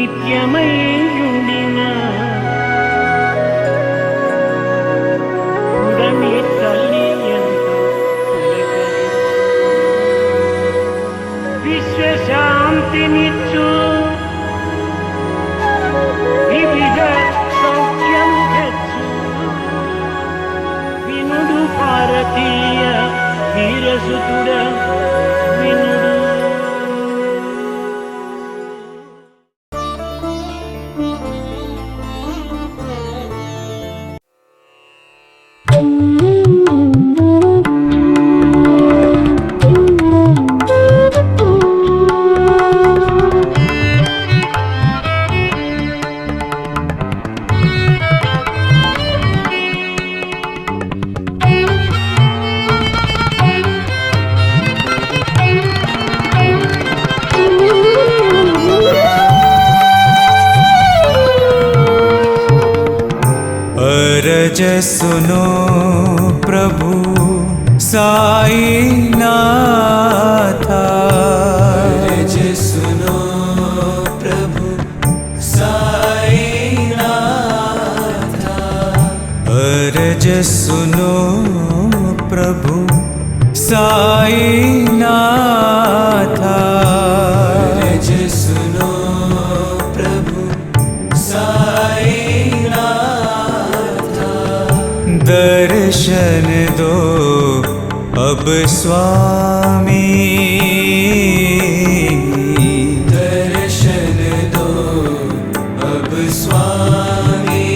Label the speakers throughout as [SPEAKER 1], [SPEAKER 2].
[SPEAKER 1] నిత్యమయ్యుండిన ఉడమి తల్లి ఎంత పులకరి విశ్వశాంతినిచ్చు వివిధ సౌఖ్యం గచ్చు వినుడు భారతీయ వీరసుతుడ వినుడు.
[SPEAKER 2] अरज सुनो प्रभु साई नाथा, अरज सुनो प्रभु साई नाथा, अरज सुनो प्रभु साई नाथा, अरज सुनो प्रभु साई नाथा, दर्शन दो अब स्वामी, दर्शन दो अब स्वामी,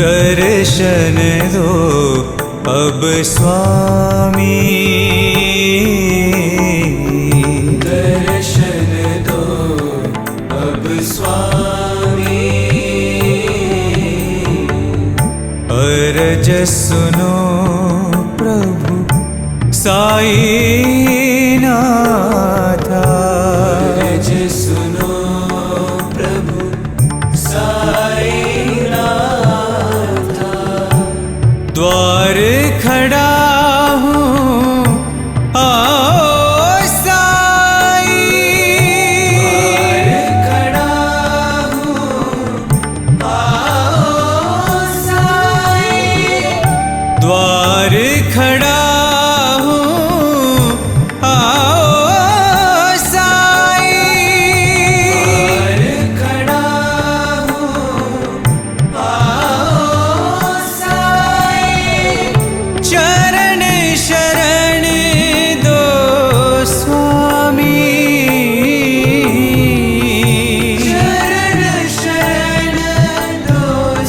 [SPEAKER 2] दर्शन दो अब स्वामी, दर्शन दो अब स्वामी, अरज सुनो प्रभु साई नाथा, अरज सुनो प्रभु साई नाथा, द्वार खड़ा हूँ आओ साई, द्वार खड़ा हूँ आओ साई, द्वार खड़ा हूँ आओ साई, द्वार खड़ा हूँ आओ साई, चरण शरण दो स्वामी, चरण शरण दो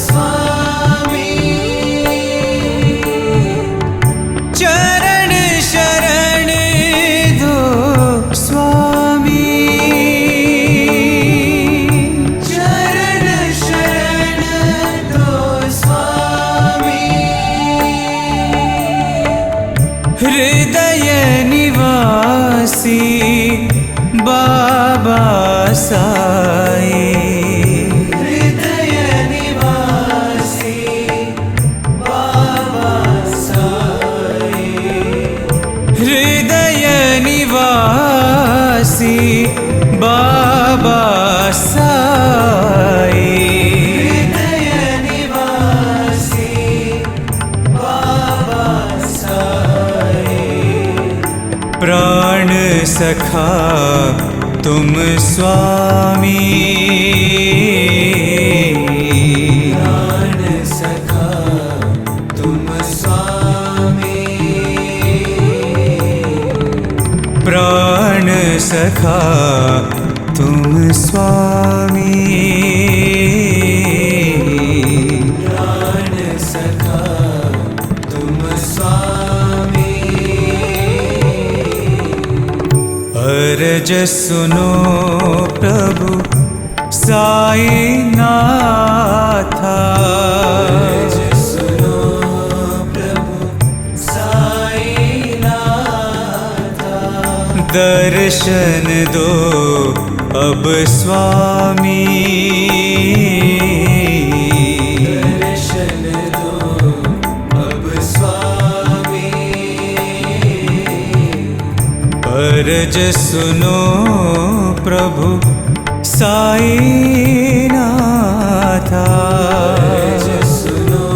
[SPEAKER 2] स्वामी, चरण शरण दो स्वामी, चरण शरण दो स्वामी, हृदय निवासी बाबा साई, हृदय निवासी बाबा साई, हृदय निवासी बाबा साई, हृदय निवासी बाबा साई, प्राण सखा तुम स्वामी, प्राण सखा तुम स्वामी, प्राण सखा तुम स्वामी, प्राण सखा तुम स्वामी, अरज सुनो प्रभु साई नाथा, अरज सुनो प्रभु साई नाथा, दर्शन दो अब स्वामी, दर्शन दो अब स्वामी, अरज सुनो प्रभु साईनाथा। अर्ज सुनो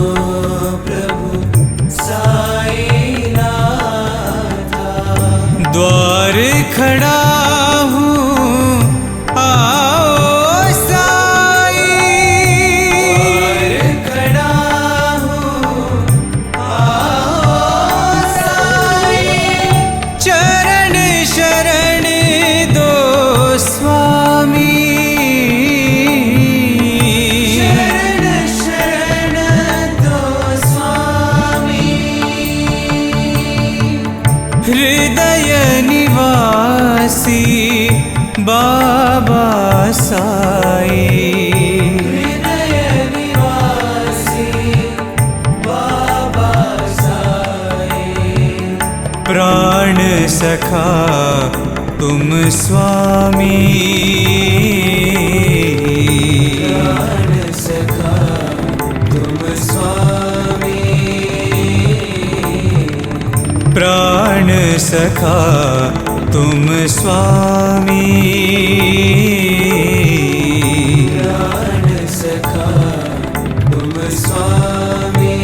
[SPEAKER 2] प्रभु साईनाथा। द्वार खड़ा हूँ आओ साई। द्वार खड़ा हूँ आओ साई। चरण शरण दो स्वामी। शरण शरण दो स्वामी। हृदय निवासी बाबा साई। हृदय निवासी बाबा साई। प्राण सखा तुम स्वामी। प्राण सखा तुम स्वामी। प्राण सखा तुम स्वामी। प्राण सखा तुम स्वामी।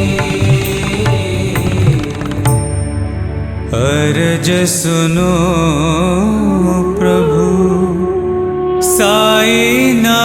[SPEAKER 2] अर्ज सुनो प्रभु साईनाथा।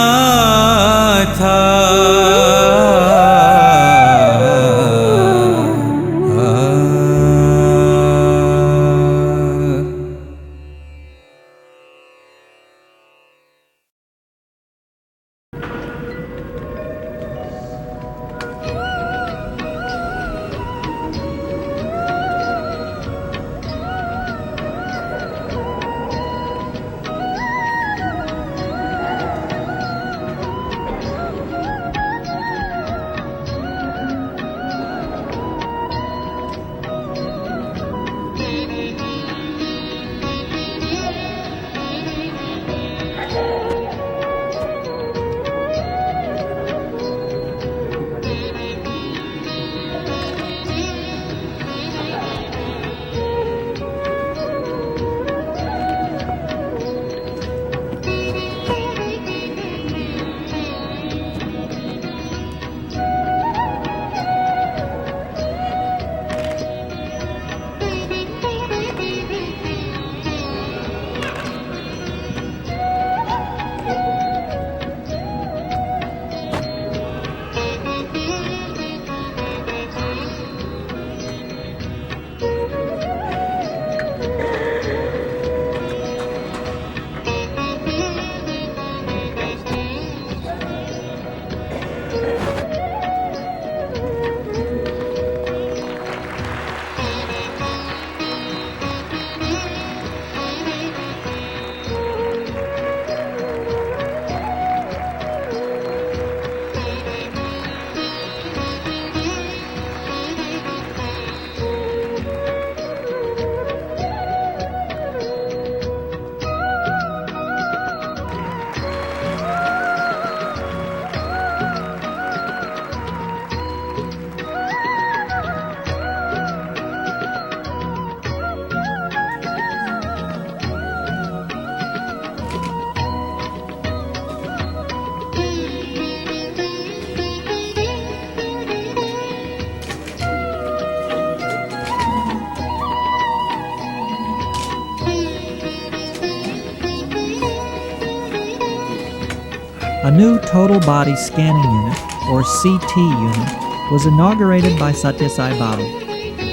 [SPEAKER 3] A new total body scanning unit, or CT unit, was inaugurated by Satya Sai Baba.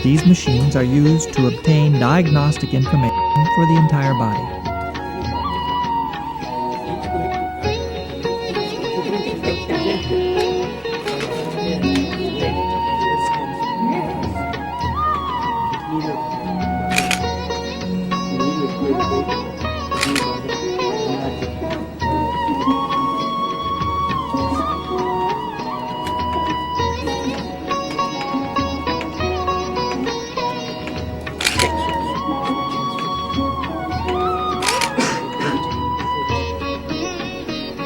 [SPEAKER 3] These machines are used to obtain diagnostic information for the entire body.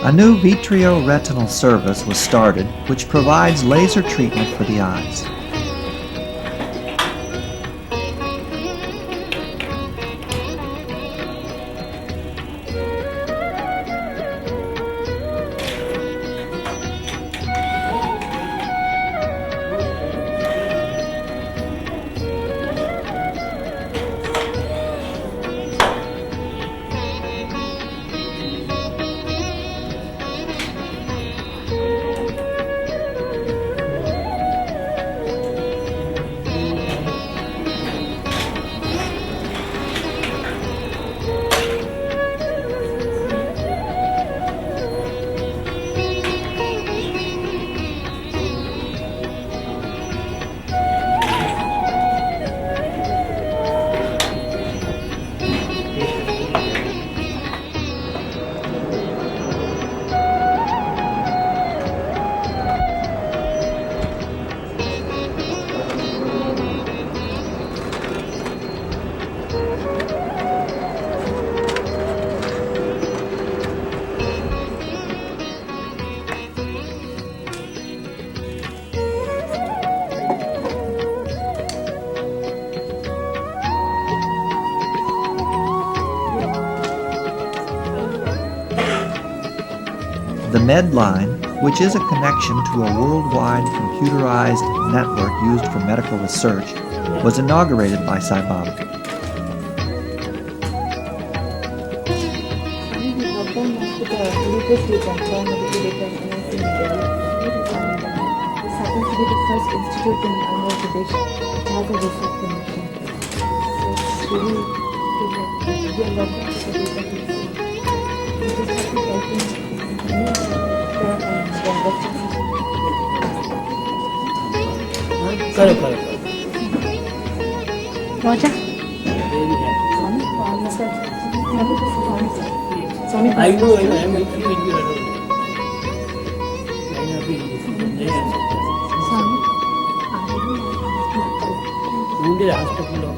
[SPEAKER 3] A new vitreoretinal service was started, which provides laser treatment for the eyes. The Medline, which is a connection to a worldwide computerized network used for medical research, was inaugurated by Sai Baba.
[SPEAKER 4] This happens to be the first institute in Andhra Pradesh that has a research connection. So it's really we are lucky to be able to see. We just have to help in Roger. Swami.
[SPEAKER 1] I know, I am with you in your room. I have been wounded hospital.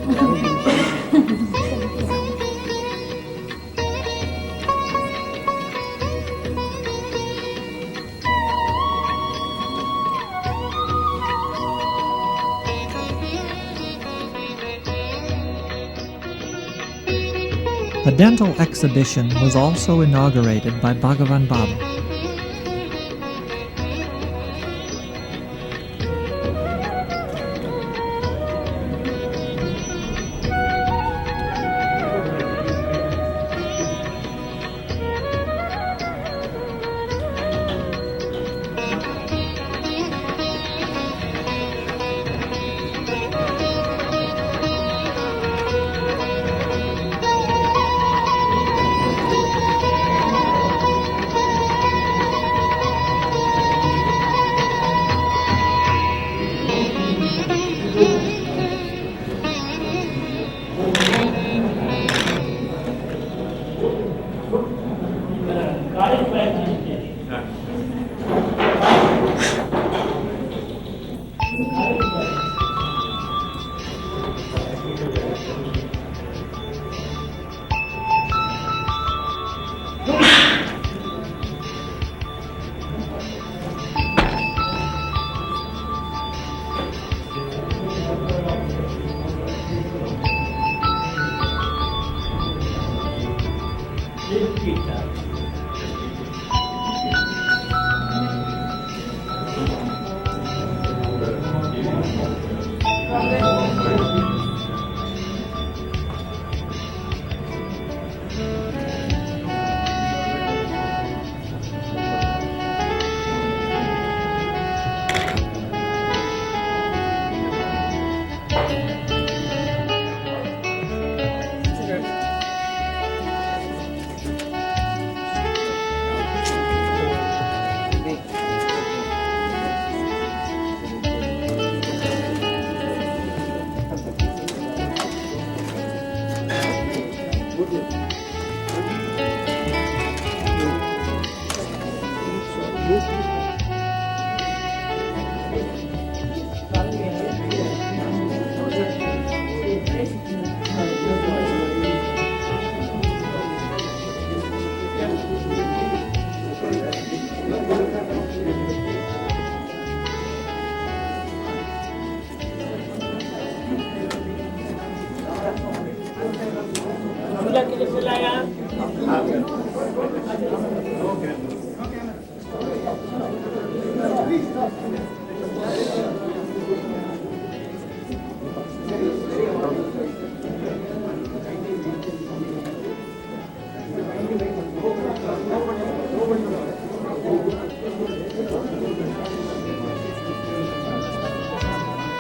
[SPEAKER 3] A dental exhibition was also inaugurated by Bhagavan Baba.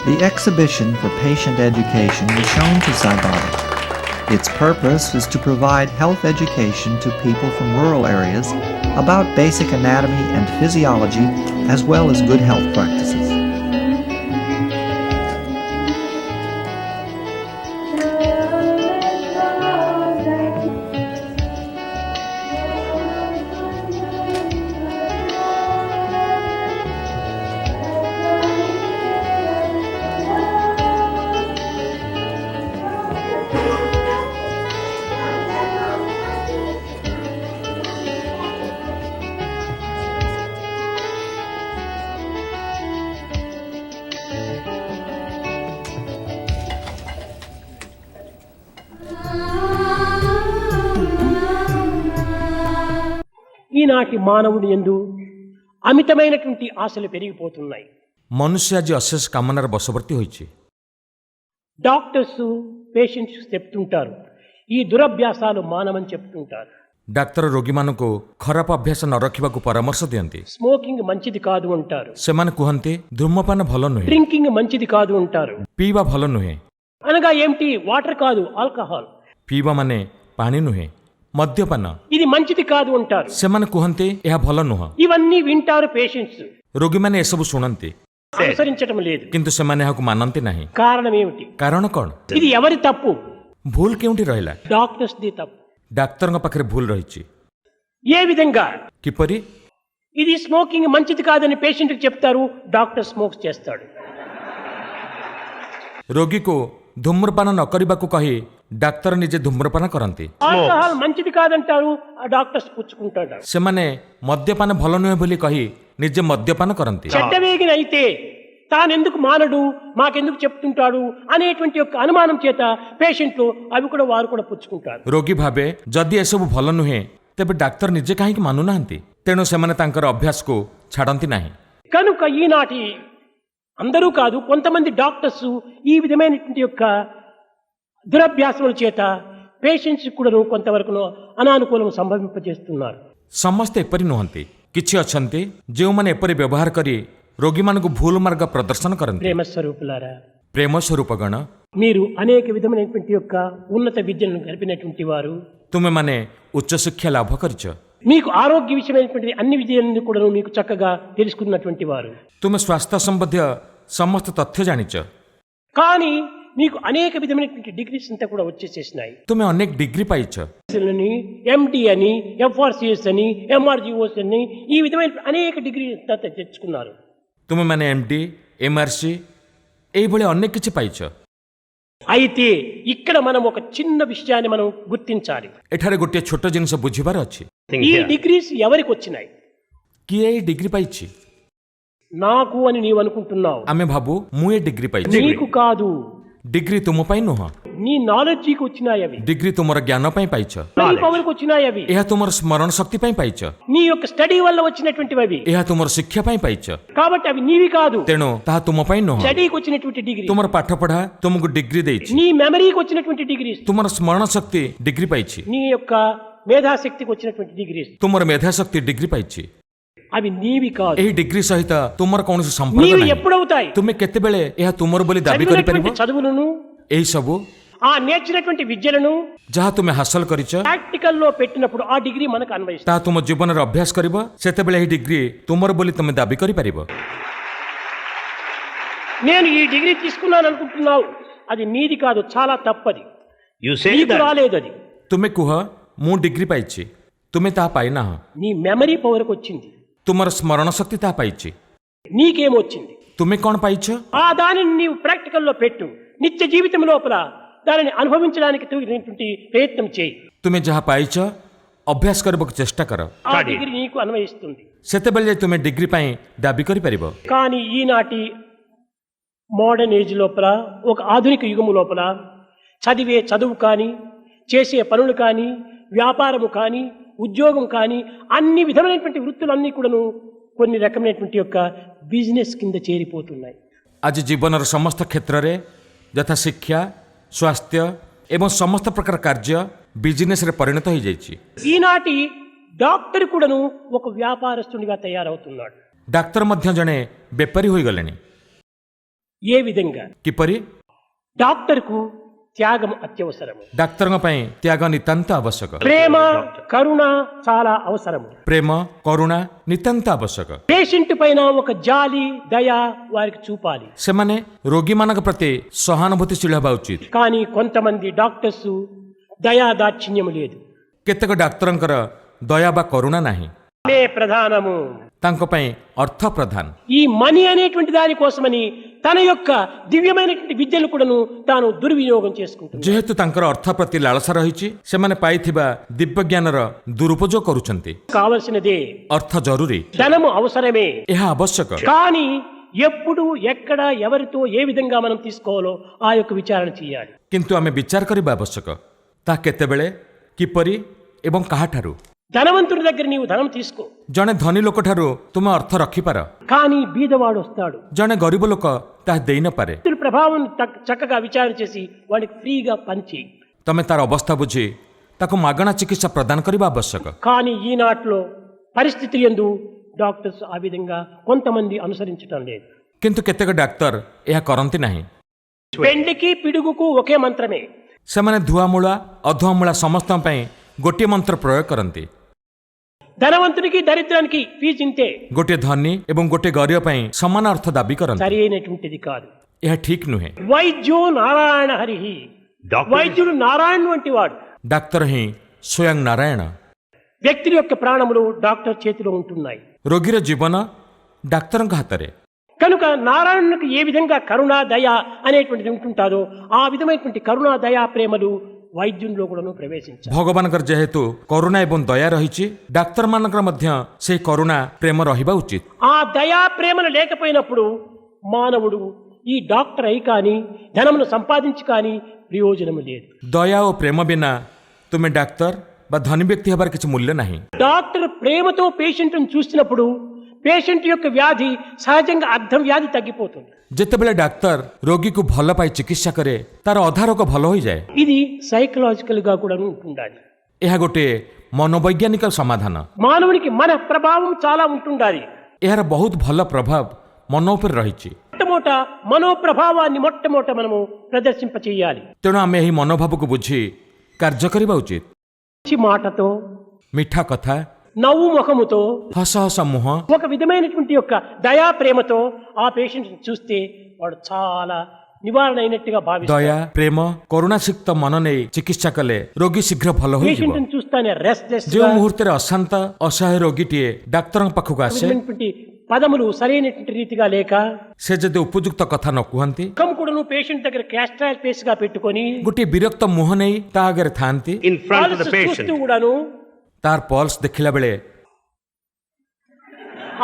[SPEAKER 3] The exhibition for patient education was shown to Sai Baba. Its purpose is to provide health education to people from rural areas about basic anatomy and physiology as well as good health practices.
[SPEAKER 1] ఈనాటి మానవుడి యందు అమితమైనటువంటి ఆశలు పెరిగిపోతున్నాయి.
[SPEAKER 5] ମନୁଷ୍ୟ ଆଜି ଅଶେଷ କାମନାର ବଶବର୍ତ୍ତୀ ହୋଇଛି.
[SPEAKER 1] డాక్టర్స్ పేషెంట్స్ చెప్తుంటారు ఈ దురభ్యాసాలు మానమని చెప్తుంటారు.
[SPEAKER 5] ଡାକ୍ତର ରୋଗୀମାନଙ୍କୁ ଖରାପ ଅଭ୍ୟାସ ନ ରଖିବାକୁ ପରାମର୍ଶ ଦିଅନ୍ତି.
[SPEAKER 1] స్మోకింగ్ మంచిది కాదు అంటారు,
[SPEAKER 5] ସେମାନେ କୁହନ୍ତି ଧୂମପାନ ଭଲ ନୁହେଁ,
[SPEAKER 1] డ్రింకింగ్ మంచిది కాదు అంటారు.
[SPEAKER 5] ପିଇବା ଭଲ ନୁହେଁ.
[SPEAKER 1] అనగా ఏమిటి? వాటర్ కాదు, ఆల్కహాల్.
[SPEAKER 5] ପିଇବା ମାନେ ପାଣି ନୁହେଁ, ମଦ୍ୟପାନ.
[SPEAKER 1] ఇది మంచిది కాదు అంటారు.
[SPEAKER 5] ସେମାନେ କୁହନ୍ତି ଏହା ଭଲ ନୁହଁ.
[SPEAKER 1] ఇవన్నీ వింటారు పేషెంట్స్,
[SPEAKER 5] ରୋଗୀମାନେ ଏସବୁ ଶୁଣନ୍ତି,
[SPEAKER 1] అనుసరించడం లేదు.
[SPEAKER 5] କିନ୍ତୁ ସେମାନେ ଏହାକୁ ମାନନ୍ତି ନାହିଁ.
[SPEAKER 1] కారణం ఏమిటి?
[SPEAKER 5] କାରଣ କ'ଣ?
[SPEAKER 1] ఇది ఎవరి తప్పు?
[SPEAKER 5] ଭୁଲ କେଉଁଠି ରହିଲା?
[SPEAKER 1] డాక్టర్స్ ది తప్పు.
[SPEAKER 5] ଡାକ୍ତରଙ୍କ ପାଖରେ ଭୁଲ ରହିଛି.
[SPEAKER 1] ఏ విధంగా?
[SPEAKER 5] କିପରି?
[SPEAKER 1] ఇది స్మోకింగ్ మంచిది కాదని పేషెంట్కి చెప్తారు, డాక్టర్ స్మోక్స్ చేస్తాడు.
[SPEAKER 5] ରୋଗୀକୁ ଧୂମ୍ରପାନ ନ କରିବାକୁ କହି ଡାକ୍ତର ନିଜେ ଧୂମ୍ରପାନ କରନ୍ତି.
[SPEAKER 1] ఆల్కహాల్ మంచిది కాదంటారు, ఆ డాక్టర్స్ పుచ్చుకుంటాడు.
[SPEAKER 5] ସେମାନେ మద్యపాନ ଭଲ ନୁହେଁ ବୋଲି କହି ନିଜେ మద్యపాନ କରନ୍ତି.
[SPEAKER 1] చెడ్డవేగిన అయితే తానెందుకు మానడు, మాకెందుకు చెప్తుంటాడు అనేటువంటి యొక్క అనుమానం చేత పేషెంట్లు అవి కూడా వారు కూడా పుచ్చుకుంటారు.
[SPEAKER 5] ରୋଗୀ ଭାବେ ଯଦି ଏସବୁ ଭଲ ନୁହେଁ ତେବେ ଡାକ୍ତର ନିଜେ କାହିଁକି ମାନୁନାହାନ୍ତି, ତେଣୁ ସେମାନେ ତାଙ୍କର ଅଭ୍ୟାସକୁ ଛାଡ଼ନ୍ତି ନାହିଁ.
[SPEAKER 1] కనుక ఈనాటి అందరూ కాదు, కొంతమంది డాక్టర్స్ ఈ విధమైనటువంటి యొక్క దురభ్యాసముల చేత పేషెంట్స్ కూడా కొంతవరకు అనానుకూలం సంభవింపజేస్తున్నారు.
[SPEAKER 5] ସମସ୍ତେ ଏପରି ନୁହନ୍ତି. କିଛି ଅଛନ୍ତି ଯେଉଁମାନେ ଏପରି ବ୍ୟବହାର କରି ରୋଗୀମାନଙ୍କୁ ଭୁଲ ମାର୍ଗ ପ୍ରଦର୍ଶନ କରନ୍ତି.
[SPEAKER 1] ప్రేమ స్వరూపులారా,
[SPEAKER 5] ପ୍ରେମ ସ୍ୱରୂପଗଣ,
[SPEAKER 1] మీరు అనేక విధమైనటువంటి యొక్క ఉన్నత విద్యను గడిపినటువంటి వారు,
[SPEAKER 5] ତୁମେମାନେ ଉଚ୍ଚଶିକ୍ଷା ଲାଭ କରିଛ,
[SPEAKER 1] మీకు ఆరోగ్య విషయమైనటువంటి అన్ని విజయాలను కూడా మీకు చక్కగా తెలుసుకున్నటువంటి వారు.
[SPEAKER 5] ତୁମେ ସ୍ୱାସ୍ଥ୍ୟ ସମ୍ବନ୍ଧୀୟ ସମସ୍ତ ତଥ୍ୟ ଜାଣିଛ,
[SPEAKER 1] కానీ మీకు అనేక విధమైనటువంటి డిగ్రీస్ అంతా కూడా వచ్చేసేసినాయి.
[SPEAKER 5] ତୁମେ ଅନେକ ଡିଗ୍ରୀ ପାଇଛ,
[SPEAKER 1] ఎండి అని, ఎఫ్ఆర్సిఎస్ అని, ఎంఆర్జిఓస్ అని, ఈ విధమైన అనేక డిగ్రీ తెచ్చుకున్నారు.
[SPEAKER 5] ତୁମେମାନେ MD, MRC ଏଇଭଳି ଅନେକ କିଛି ପାଇଛ.
[SPEAKER 1] అయితే ఇక్కడ మనం ఒక చిన్న విషయాన్ని మనం గుర్తించాలి.
[SPEAKER 5] ଏଠାରେ ଗୋଟିଏ ଛୋଟ ଜିନିଷ ବୁଝିବାର ଅଛି.
[SPEAKER 1] ఈ డిగ్రీస్ ఎవరికి వచ్చినాయి?
[SPEAKER 5] କିଏ ଏଇ ଡିଗ୍ରୀ ପାଇଛି?
[SPEAKER 1] నాకు అని నీవు అనుకుంటున్నావు.
[SPEAKER 5] ଆମେ ଭାବୁ ମୁଁ ଏ ଡିଗ୍ରୀ ପାଇଛି.
[SPEAKER 1] నీకు కాదు,
[SPEAKER 5] ଡିଗ୍ରୀ ତୁମ ପାଇଁ ନୁହଁ,
[SPEAKER 1] నీ నాలెడ్జికి వచ్చినాయి అవి,
[SPEAKER 5] ଡିଗ୍ରୀ ତୁମର ଜ୍ଞାନ ପାଇଁ ପାଇଛ,
[SPEAKER 1] నీ పవర్కి వచ్చినాయి అవి,
[SPEAKER 5] ଏହା ତୁମର ସ୍ମରଣ ଶକ୍ତି ପାଇଁ ପାଇଛ,
[SPEAKER 1] నీ యొక్క స్టడీ వల్ల వచ్చినటువంటివి అవి.
[SPEAKER 5] ଏହା ତୁମର ଶିକ୍ଷା ପାଇଁ ପାଇଛ.
[SPEAKER 1] కాబట్టి అవి నీవి కాదు,
[SPEAKER 5] ତେଣୁ ତାହା ତୁମ ପାଇଁ ନୁହଁ.
[SPEAKER 1] స్టడీకి వచ్చినటువంటి డిగ్రీ,
[SPEAKER 5] ତୁମର ପାଠପଢ଼ା ତୁମକୁ ଡିଗ୍ରୀ ଦେଇଛି,
[SPEAKER 1] నీ మెమరీకి వచ్చినటువంటి డిగ్రీ,
[SPEAKER 5] ତୁମର ସ୍ମରଣ ଶକ୍ତି ଡିଗ୍ରୀ ପାଇଛି,
[SPEAKER 1] నీ యొక్క మేధాశక్తికి వచ్చినటువంటి డిగ్రీ,
[SPEAKER 5] ତୁମର ମେଧାଶକ୍ତି ଡିଗ୍ରୀ ପାଇଛି.
[SPEAKER 1] అవి నీవి కాదు.
[SPEAKER 5] ଏହି ଡିଗ୍ରୀ ସହିତ ତୁମର କୌଣସି ସମ୍ପର୍କ
[SPEAKER 1] నీవి
[SPEAKER 5] ନାହିଁ.
[SPEAKER 1] ఎప్పుడవుతాయి?
[SPEAKER 5] ତୁମେ କେତେବେଳେ ଏହା ତୁମର ବୋଲି ଦାବି କରିପାରିବ?
[SPEAKER 1] చదివినటువంటి చదువులను,
[SPEAKER 5] ଏହି ସବୁ
[SPEAKER 1] ఆ నేర్చినటువంటి విద్యలను
[SPEAKER 5] ଯାହା ତୁମେ ହାସଲ କରିଛ
[SPEAKER 1] ప్రాక్టికల్ లో పెట్టినప్పుడు ఆ డిగ్రీ మనకు అన్వయిస్తుంది.
[SPEAKER 5] ତାହା ତୁମ ଜୀବନରେ ଅଭ୍ୟାସ କରିବ, ସେତେବେଳେ ଏହି ଡିଗ୍ରୀ ତୁମର ବୋଲି ତୁମେ ଦାବି କରିପାରିବ.
[SPEAKER 1] నేను ఈ డిగ్రీ తీసుకున్నాను అనుకుంటున్నావు, అది నీది కాదు, చాలా తప్పది.
[SPEAKER 6] You say
[SPEAKER 1] నీకు
[SPEAKER 6] that.
[SPEAKER 1] రాలేదు అది,
[SPEAKER 5] ତୁମେ କୁହ ମୁଁ ଡିଗ୍ରୀ ପାଇଛି, ତୁମେ ତାହା ପାଇନାହଁ.
[SPEAKER 1] నీ మెమరీ పవర్కి వచ్చింది.
[SPEAKER 5] ତୁମର ସ୍ମରଣ ଶକ୍ତି ତାହା ପାଇଛି.
[SPEAKER 1] నీకేమొచ్చింది?
[SPEAKER 5] ତୁମେ କ'ଣ ପାଇଛ?
[SPEAKER 1] ఆ దానిని నీవు ప్రాక్టికల్ లో పెట్టు, నిత్య జీవితం లోపల దానిని అనుభవించడానికి తగినటువంటి ప్రయత్నం చేయి.
[SPEAKER 5] ତୁମେ ଯାହା ପାଇଛ ଅଭ୍ୟାସ କରିବାକୁ ଚେଷ୍ଟା କର,
[SPEAKER 1] ఆ డిగ్రీ నీకు అన్వయిస్తుంది.
[SPEAKER 5] ସେତେବେଳେ ଯାଇ ତୁମେ ଡିଗ୍ରୀ ପାଇଁ ଦାବି କରିପାରିବ.
[SPEAKER 1] కానీ ఈనాటి మోడర్న్ ఏజ్ లోపల, ఒక ఆధునిక యుగము లోపల చదివే చదువు కానీ, చేసే పనులు కానీ, వ్యాపారము కానీ, ఉద్యోగం కానీ, అన్ని విధమైనటువంటి వృత్తులన్నీ కూడాను కొన్ని రకమైనటువంటి యొక్క బిజినెస్ కింద చేరిపోతున్నాయి.
[SPEAKER 5] ଆଜି ଜୀବନର ସମସ୍ତ କ୍ଷେତ୍ରରେ ଯଥା ଶିକ୍ଷା, ସ୍ୱାସ୍ଥ୍ୟ ଏବଂ ସମସ୍ତ ପ୍ରକାର କାର୍ଯ୍ୟ ବିଜିନେସ୍ରେ ପରିଣତ ହୋଇଯାଇଛି.
[SPEAKER 1] ఈనాటి డాక్టర్ కూడాను ఒక వ్యాపారస్తునిగా తయారవుతున్నాడు.
[SPEAKER 5] ଡାକ୍ତର ମଧ୍ୟ ଜଣେ ବେପାରୀ ହୋଇଗଲେଣି.
[SPEAKER 1] ఏ విధంగా?
[SPEAKER 5] କିପରି?
[SPEAKER 1] డాక్టర్కు త్యాగం అత్యవసరము.
[SPEAKER 5] ଡାକ୍ତରଙ୍କ ପାଇଁ ତ୍ୟାଗ ନିତାନ୍ତ ଆବଶ୍ୟକ.
[SPEAKER 1] ప్రేమ, కరుణ చాలా అవసరము.
[SPEAKER 5] ପ୍ରେମ, କରୁଣା ନିତାନ୍ତ ଆବଶ୍ୟକ.
[SPEAKER 1] పేషెంట్ పైన ఒక జాలి, దయ వారికి చూపాలి.
[SPEAKER 5] ସେମାନେ ରୋଗୀମାନଙ୍କ ପ୍ରତି ସହାନୁଭୂତିଶୀଳ ହେବା ଉଚିତ.
[SPEAKER 1] కానీ కొంతమంది డాక్టర్స్ దయా దాక్షిణ్యం లేదు.
[SPEAKER 5] କେତେକ ଡାକ୍ତରଙ୍କର ଦୟା ବା କରୁଣା ନାହିଁ.
[SPEAKER 1] మే ప్రధానము.
[SPEAKER 5] ତାଙ୍କ ପାଇଁ ଅର୍ଥ ପ୍ରଧାନ.
[SPEAKER 1] ఈ మనీ అనేటువంటి దానికోసమని తన యొక్క దివ్యమైనటువంటి విద్యను కూడాను తాను దుర్వినియోగం చేసుకుంటుంది.
[SPEAKER 5] ଯେହେତు ତାଙ୍କର ଅର୍ଥ ପ୍ରତି ଲାଳସା ରହିଛି, ସେମାନେ ପାଇଥିବା ଦିବ୍ୟ ଜ୍ଞାନର ଦୁରୁପଯୋଗ କରୁଛନ୍ତି.
[SPEAKER 1] కావలసినదే,
[SPEAKER 5] ଅର୍ଥ ଜରୁରୀ,
[SPEAKER 1] ధనము అవసరమే.
[SPEAKER 5] ଏହା ଆବଶ୍ୟକ,
[SPEAKER 1] కానీ ఎప్పుడు, ఎక్కడ, ఎవరితో, ఏ విధంగా మనం తీసుకోవాలో ఆ యొక్క విచారణ చేయాలి.
[SPEAKER 5] କିନ୍ତୁ ଆମେ ବିଚାର କରିବା ଆବଶ୍ୟକ, ତାହା କେତେବେଳେ, କିପରି ଏବଂ କାହାଠାରୁ.
[SPEAKER 1] ధనవంతుడి దగ్గర నీవు ధనం తీసుకో,
[SPEAKER 5] ଜଣେ ଧନୀ ଲୋକଠାରୁ ତୁମେ ଅର୍ଥ ରଖିପାର,
[SPEAKER 1] కానీ బీదవాడు వస్తాడు,
[SPEAKER 5] ଜଣେ ଗରିବ ଲୋକ ତାହା ଦେଇନପାରେ।
[SPEAKER 1] ఇతని ప్రభావం చక్కగా విచారణ చేసి వాడికి ఫ్రీగా పనిచేయి।
[SPEAKER 5] ତମେ ତାର ଅବସ୍ଥା ବୁଝି ତାକୁ ମାଗଣା ଚିକିତ୍ସା ପ୍ରଦାନ କରିବା ଆବଶ୍ୟକ।
[SPEAKER 1] కానీ ఈనాటిలో పరిస్థితి యందు డాక్టర్స్ ఆ విధంగా కొంతమంది అనుసరించడం లేదు।
[SPEAKER 5] କିନ୍ତୁ କେତେକ ଡାକ୍ତର ଏହା କରନ୍ତି ନାହିଁ।
[SPEAKER 1] పెండ్లికి పిడుగుకు ఒకే మంత్రమే।
[SPEAKER 5] ସେମାନେ ଧୁଆମୂଳା ଅଧୁଆମୂଳା ସମସ୍ତଙ୍କ ପାଇଁ ଗୋଟିଏ ମନ୍ତ୍ର ପ୍ରୟୋଗ କରନ୍ତି।
[SPEAKER 1] ధనవంతునికి దరిద్రానికి ఫీజు ఇంతే,
[SPEAKER 5] ଗୋଟିଏ ଧନୀ ଏବଂ ଗୋଟିଏ ଗରିବ ପାଇଁ ସମାନ ଅର୍ଥ ଦାବି କରନ୍ତି।
[SPEAKER 1] సరి అయినటువంటిది కాదు।
[SPEAKER 5] ଏହା ଠିକ ନୁହେଁ।
[SPEAKER 1] వైద్యో నారాయణ హరిహి, వైద్యుడు నారాయణ వంటి వాడు।
[SPEAKER 5] ଡାକ୍ତର ହିଁ ସ୍ୱୟଂ ନାରାୟଣ।
[SPEAKER 1] వ్యక్తి యొక్క ప్రాణములు డాక్టర్ చేతిలో ఉంటున్నాయి।
[SPEAKER 5] ରୋଗୀର ଜୀବନ ଡାକ୍ତରଙ୍କ ହାତରେ।
[SPEAKER 1] కనుక నారాయణునికి ఏ విధంగా కరుణ దయ అనేటువంటిది ఉంటుంటారో ఆ విధమైనటువంటి కరుణ దయా ప్రేమలు వైద్యుల్లో కూడాను ప్రవేశించాలి।
[SPEAKER 5] ଭଗବାନଙ୍କର ଯେହେତୁ କରୁଣା ଏବଂ ଦୟା ରହିଛି, ଡାକ୍ତରମାନଙ୍କର ମଧ୍ୟ ସେହି କରୁଣା ପ୍ରେମ ରହିବା ଉଚିତ।
[SPEAKER 1] ఆ దయా ప్రేమలు లేకపోయినప్పుడు మానవుడు ఈ డాక్టర్ అయి కానీ ధనమును సంపాదించి కానీ ప్రయోజనము లేదు।
[SPEAKER 5] ଦୟା ଓ ପ୍ରେମ ବିନା ତୁମେ ଡାକ୍ତର ବା ଧନୀ ବ୍ୟକ୍ତି ହେବାର କିଛି ମୂଲ୍ୟ ନାହିଁ।
[SPEAKER 1] డాక్టర్ ప్రేమతో పేషెంట్ను చూసినప్పుడు పేషెంట్ యొక్క వ్యాధి సహజంగా అర్ధం వ్యాధి తగ్గిపోతుంది।
[SPEAKER 5] ଯେତେବେଳେ ଡାକ୍ତର ରୋଗୀକୁ ଭଲ ପାଇ ଚିକିତ୍ସା କରେ, ତାର ଅଧା ରୋଗ ଭଲ ହୋଇଯାଏ।
[SPEAKER 1] ఇది సైకలాజికల్ గా కూడా ఉంటుండాలి।
[SPEAKER 5] ଏହା ଗୋଟିଏ ମନୋବୈଜ୍ଞାନିକ ସମାଧାନ।
[SPEAKER 1] మానవునికి మన ప్రభావం చాలా ఉంటుండాలి।
[SPEAKER 5] ଏହାର ବହୁତ ଭଲ ପ୍ରଭାବ ମନ ଉପରେ ରହିଛି।
[SPEAKER 1] మొట్టమొదట మనోప్రభావాన్ని మొట్టమొదట మనము ప్రదర్శింప చేయాలి।
[SPEAKER 5] ତେଣୁ ଆମେ ଏହି ମନୋଭାବକୁ ବୁଝି କାର୍ଯ୍ୟ କରିବା ଉଚିତ।
[SPEAKER 1] మంచి మాటతో,
[SPEAKER 5] ମିଠା କଥା,
[SPEAKER 1] నవ్వు ముఖముతో,
[SPEAKER 5] ହସ ହସ ମୁହଁ,
[SPEAKER 1] ఒక విధమైనటువంటి యొక్క దయా ప్రేమతో ఆ పేషెంట్ చూస్తే వాడు చాలా నివారణ అయినట్టుగా భావిస్తాడు।
[SPEAKER 5] ଦୟା ପ୍ରେମ କରୁଣାସିକ୍ତ ମନ ନେଇ ଚିକିତ୍ସା କଲେ ରୋଗୀ ଶୀଘ୍ର ଭଲ ହୋଇଯିବ।
[SPEAKER 1] పేషెంట్ చూస్తానే రెస్ట్లెస్
[SPEAKER 5] ଯେଉଁ ମୁହୂର୍ତ୍ତରେ ଅଶାନ୍ତ ଅସହାୟ ରୋଗୀଟିଏ ଡାକ୍ତରଙ୍କ ପାଖକୁ ଆସେ,
[SPEAKER 1] పదములు సరైనటువంటి రీతిగా లేక
[SPEAKER 5] ସେ ଯଦି ଉପଯୁକ୍ତ କଥା ନ କୁହନ୍ତି,
[SPEAKER 1] ముఖం కూడా పేషెంట్ దగ్గర క్యాస్ట్రాల్ పేస్ గా పెట్టుకొని
[SPEAKER 5] ଗୋଟିଏ ବିରକ୍ତ ମୁହଁ ନେଇ ତା ଆଗରେ ଥାଆନ୍ତି,
[SPEAKER 6] in front of the
[SPEAKER 1] pulse
[SPEAKER 6] patient.
[SPEAKER 1] చూస్తూ కూడాను
[SPEAKER 5] ତାର ପଲ୍ସ ଦେଖିଲା ବେଳେ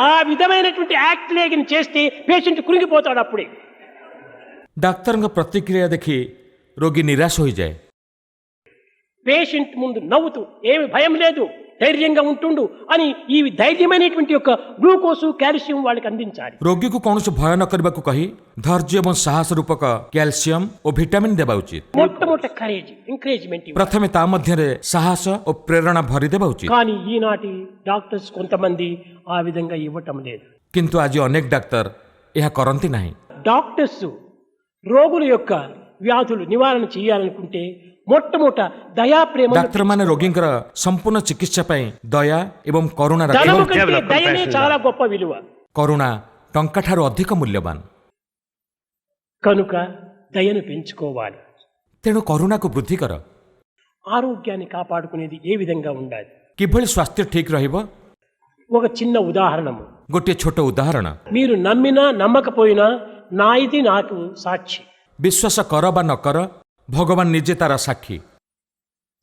[SPEAKER 1] ఆ విధమైనటువంటి యాక్ట్ లేఖని చేస్తే పేషెంట్ కురింగిపోతాడు। అప్పుడే
[SPEAKER 5] ଡାକ୍ତରଙ୍କ ପ୍ରତିକ୍ରିୟା ଦେଖି ରୋଗୀ ନିରାଶ ହୋଇଯାଏ।
[SPEAKER 1] పేషెంట్ ముందు నవ్వుతూ ఏమి భయం లేదు ధైర్యంగా ఉంటుండు అని ఈ ధైర్యమైనటువంటి యొక్క గ్లూకోజ్ కాల్షియం వాళ్ళకి అందించాలి।
[SPEAKER 5] ରୋଗୀକୁ କୌଣସି ଭୟ ନ କରିବାକୁ କହି ଧୈର୍ଯ୍ୟ ଏବଂ ସାହସ ରୂପକ କ୍ୟାଲସିୟମ ଓ ଭିଟାମିନ୍ ଦେବା ଉଚିତ।
[SPEAKER 1] మొట్టమొదట కరేజ్ ఎంకరేజ్మెంట్ ఇవ్వాలి।
[SPEAKER 5] ପ୍ରଥମେ ତା ମଧ୍ୟରେ ସାହସ ଓ ପ୍ରେରଣା ଭରି ଦେବା ଉଚିତ।
[SPEAKER 1] కానీ ఈనాటి డాక్టర్స్ కొంతమంది ఆ విధంగా ఇవ్వటం లేదు।
[SPEAKER 5] କିନ୍ତୁ ଆଜି ଅନେକ ଡାକ୍ତର ଏହା କରନ୍ତି ନାହିଁ।
[SPEAKER 1] డాక్టర్స్ రోగుల యొక్క వ్యాధులు నివారణ చేయాలనుకుంటే మొట్టమొదట దయా ప్రేమ,
[SPEAKER 5] ଡାକ୍ତରମାନେ ରୋଗୀଙ୍କର ସମ୍ପୂର୍ଣ୍ଣ ଚିକିତ୍ସା ପାଇଁ ଦୟା ଏବଂ କରୁଣା
[SPEAKER 1] ధనము
[SPEAKER 5] ରଖିବା।
[SPEAKER 1] కంటే దయనే చాలా గొప్ప విలువ।
[SPEAKER 5] କରୁଣା ଟଙ୍କାଠାରୁ ଅଧିକ ମୂଲ୍ୟବାନ।
[SPEAKER 1] కనుక దయను పెంచుకోవాలి।
[SPEAKER 5] ତେଣୁ କରୁଣାକୁ ବୃଦ୍ଧି କର।
[SPEAKER 1] ఆరోగ్యాన్ని కాపాడుకునేది ఏ విధంగా ఉండాలి?
[SPEAKER 5] କିଭଳି ସ୍ୱାସ୍ଥ୍ୟ ଠିକ୍ ରହିବ,
[SPEAKER 1] ఒక చిన్న ఉదాహరణము,
[SPEAKER 5] ଗୋଟିଏ ଛୋଟ ଉଦାହରଣ।
[SPEAKER 1] మీరు నమ్మినా నమ్మకపోయినా నా ఇది నాకు సాక్షి।
[SPEAKER 5] ବିଶ୍ୱାସ କର ବା ନ କର, ଭଗବାନ ନିଜେ ତାର ସାକ୍ଷୀ।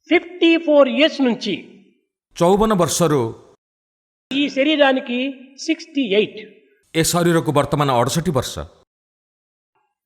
[SPEAKER 1] 54 ఇయర్స్ నుంచి
[SPEAKER 5] 54 ବର୍ଷରୁ
[SPEAKER 1] ఈ శరీరానికి 68,
[SPEAKER 5] ଏ ଶରୀରକୁ ବର୍ତ୍ତମାନ 68 ବର୍ଷ।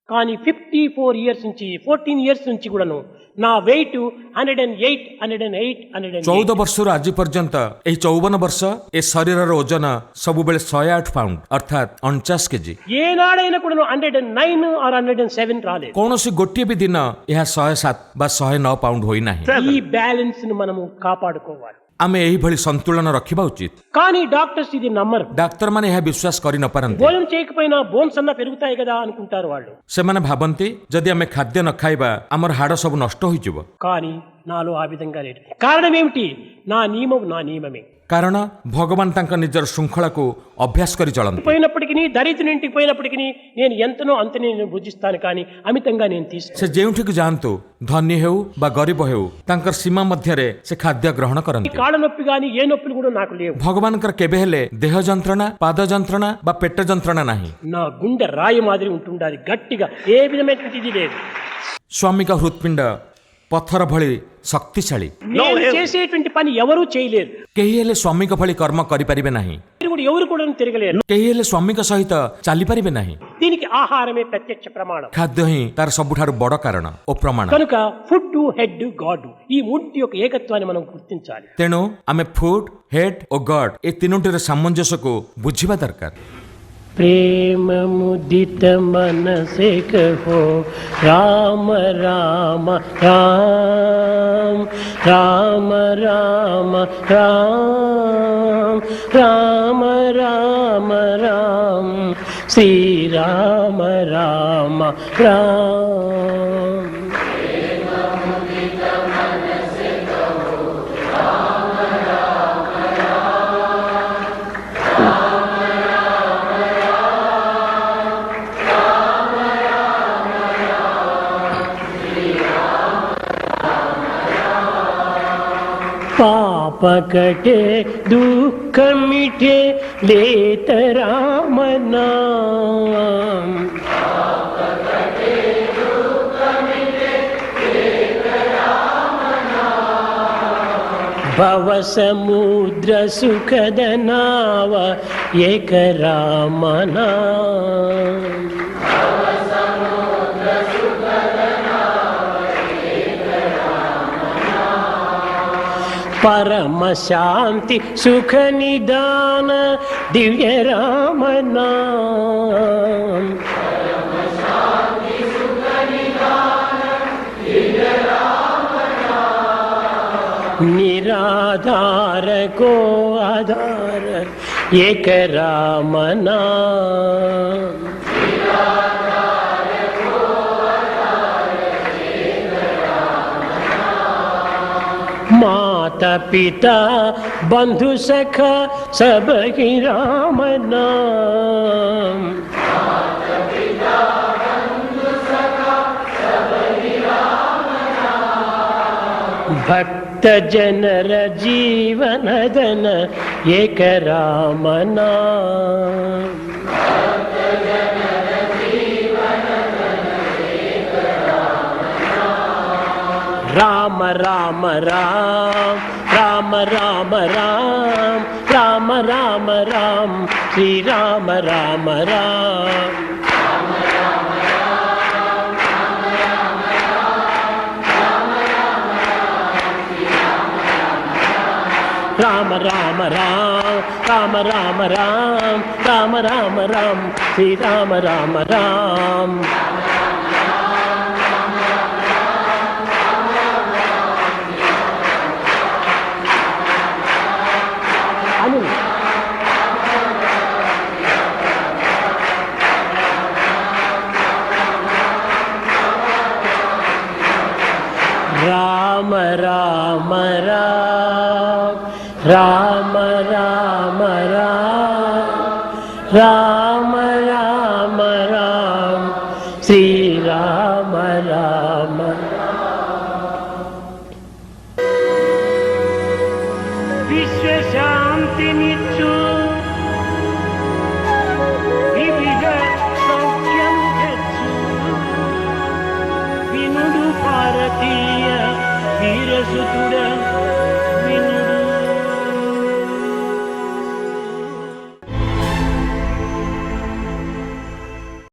[SPEAKER 1] కానీ 54 ఇయర్స్ నుంచి 14 ఇయర్స్ నుంచి కూడాను నా వెయిట్ 108, 108, 108।
[SPEAKER 5] 14 ବର୍ଷରୁ ଆଜି ପର୍ଯ୍ୟନ୍ତ ଏହି 54 ବର୍ଷ ଏ ଶରୀରର ଓଜନ ସବୁବେଳେ 108 ପାଉଣ୍ଡ ଅର୍ଥାତ୍ 49 କେଜି।
[SPEAKER 1] ఏనాడైనా కూడాను 109 or 107 రాలేదు।
[SPEAKER 5] କୌଣସି ଗୋଟିଏ ବି ଦିନ ଏହା 107 ବା 109 ପାଉଣ୍ଡ ହୋଇନାହିଁ।
[SPEAKER 1] ఈ బ్యాలెన్స్ ను మనము కాపాడుకోవాలి।
[SPEAKER 5] ଆମେ ଏହିଭଳି ସନ୍ତୁଳନ ରଖିବା ଉଚିତ।
[SPEAKER 1] కానీ డాక్టర్స్ ఇది నమ్మరు।
[SPEAKER 5] ଡାକ୍ତରମାନେ ଏହା ବିଶ୍ୱାସ କରିନପାରନ୍ତି।
[SPEAKER 1] భోజనం చేయకపోయినా బోన్స్ అన్న పెరుగుతాయి కదా అనుకుంటారు వాళ్ళు।
[SPEAKER 5] ସେମାନେ ଭାବନ୍ତି ଯଦି ଆମେ ଖାଦ୍ୟ ନ ଖାଇବା ଆମର ହାଡ଼ ସବୁ ନଷ୍ଟ ହୋଇଯିବ।
[SPEAKER 1] కానీ నాలో ఆ విధంగా లేదు। కారణం ఏమిటి? నా నియమం నా నియమమే।
[SPEAKER 5] କାରଣ ଭଗବାନ ତାଙ୍କ ନିଜର ଶୃଙ୍ଖଳାକୁ ଅଭ୍ୟାସ କରି ଚଳନ୍ତି।
[SPEAKER 1] పోయినప్పటికీ దరిద్రుని ఇంటికి పోయినప్పటికీ నేను ఎంతనో అంతనే నేను భుజిస్తాను, కానీ అమితంగా నేను తీసుకో।
[SPEAKER 5] ସେ ଯେଉଁଠିକୁ ଯାଆନ୍ତୁ, ଧନୀ ହେଉ ବା ଗରିବ ହେଉ, ତାଙ୍କର ସୀମା ମଧ୍ୟରେ ସେ ଖାଦ୍ୟ ଗ୍ରହଣ କରନ୍ତି।
[SPEAKER 1] కాళ్ళ నొప్పి కానీ ఏ నొప్పులు కూడా నాకు లేవు।
[SPEAKER 5] ଭଗବାନଙ୍କର କେବେ ହେଲେ ଦେହ ଯନ୍ତ୍ରଣା, ପାଦ ଯନ୍ତ୍ରଣା ବା ପେଟ ଯନ୍ତ୍ରଣା ନାହିଁ।
[SPEAKER 1] నా గుండె రాయి మాదిరి ఉంటుండాలి, గట్టిగా, ఏ విధమైనటువంటి ఇది లేదు।
[SPEAKER 5] ସ୍ୱାମୀଙ୍କ ହୃତ୍ପିଣ୍ଡ ପଥର ଭଳି ଶକ୍ତିଶାଳୀ।
[SPEAKER 1] నేను చేసేటువంటి పని ఎవరూ చేయలేరు,
[SPEAKER 5] କେହି ହେଲେ ସ୍ୱାମୀଙ୍କ ଭଳି କର୍ମ କରିପାରିବେ ନାହିଁ,
[SPEAKER 1] మీరు కూడా ఎవరు కూడా తిరగలేరు।
[SPEAKER 5] କେହି ହେଲେ ସ୍ୱାମୀଙ୍କ ସହିତ ଚାଲିପାରିବେ ନାହିଁ।
[SPEAKER 1] దీనికి ఆహారమే ప్రత్యక్ష ప్రమాణం।
[SPEAKER 5] ଖାଦ୍ୟ ହିଁ ତାର ସବୁଠାରୁ ବଡ଼ କାରଣ ଓ ପ୍ରମାଣ।
[SPEAKER 1] కనుక ఫుడ్ హెడ్ గాడ్, ఈ మూర్తి యొక్క ఏకత్వాన్ని మనం గుర్తించాలి।
[SPEAKER 5] ତେଣୁ ଆମେ ଫୁଡ୍, ହେଡ୍ ଓ ଗଡ୍ ଏ ତିନୋଟିର ସାମଞ୍ଜସ୍ୟକୁ ବୁଝିବା ଦରକାର।
[SPEAKER 1] प्रेम मुदित मन से कहो राम राम राम, राम राम राम, राम राम राम, श्री राम राम राम। पाप कटे दुख मिटे लेत राम नाम, भव समुद्र सुखद नाव एक राम नाम। परम शांति सुख निदान दिव्य राम नाम, निराधार को आधार एक राम नाम। माता पिता बंधु सखा सब ही राम नाम, भक्त जनर जीवन धन एक राम नाम। राम राम राम, राम राम राम, राम राम राम, श्री राम राम राम। राम राम राम, राम राम राम, राम राम राम, श्री राम राम राम। राम राम राम, राम राम राम, राम